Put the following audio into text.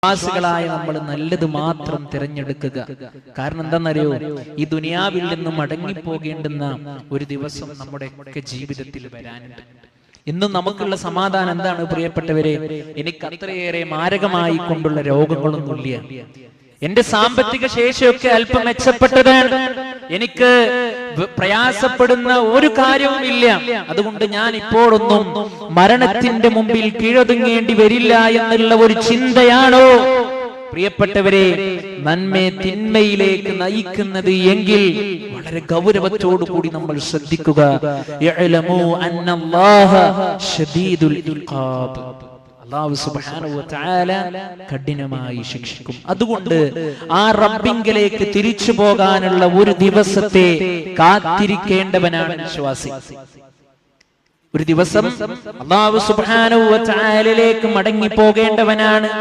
വിശ്വാസികളായ നമ്മൾ നല്ലത് മാത്രം തിരഞ്ഞെടുക്കുക. കാരണം എന്താണെന്നറിയോ, ഈ ദുനിയാവിൽ നിന്നും മടങ്ങിപ്പോകേണ്ടുന്ന ഒരു ദിവസം നമ്മുടെ ഒക്കെ ജീവിതത്തിൽ വരാനുണ്ട്. ഇന്നും നമുക്കുള്ള സമാധാനം എന്താണ് പ്രിയപ്പെട്ടവരെ? എനിക്ക് അത്രയേറെ മാരകമായി കൊണ്ടുള്ള രോഗങ്ങളൊന്നുമില്ല. എന്റെ സാമ്പത്തിക ശേഷിയൊക്കെ അല്പം മെച്ചപ്പെട്ടതാണ്. എനിക്ക് പ്രയാസപ്പെടുന്ന ഒരു കാര്യവുമില്ല. അതുകൊണ്ട് ഞാൻ ഇപ്പോഴൊന്നും മരണത്തിന്റെ മുമ്പിൽ കീഴൊതുങ്ങേണ്ടി വരില്ല എന്നുള്ള ഒരു ചിന്തയാണോ പ്രിയപ്പെട്ടവരെ നമ്മെ തിന്മയിലേക്ക് നയിക്കുന്നത് എങ്കിൽ വളരെ ഗൗരവത്തോടു കൂടി നമ്മൾ ശ്രദ്ധിക്കുക. യഅലമു അന്നല്ലാഹ ശദീദുൽ ഇഖാബ്. അല്ലാഹു സുബ്ഹാനഹു വ തആല കഠിനമായി ശിക്ഷിക്കും. അതുകൊണ്ട് ആ റബ്ബിങ്കലേക്ക് തിരിച്ചു പോകാനുള്ള ഒരു ദിവസത്തെ കാത്തിരിക്കേണ്ടവനാണ് വിശ്വാസി. ഒരു ദിവസം അല്ലാഹു സുബ്ഹാനഹു വ തആലയിലേക്ക് മടങ്ങി പോകേണ്ടവനാണ്.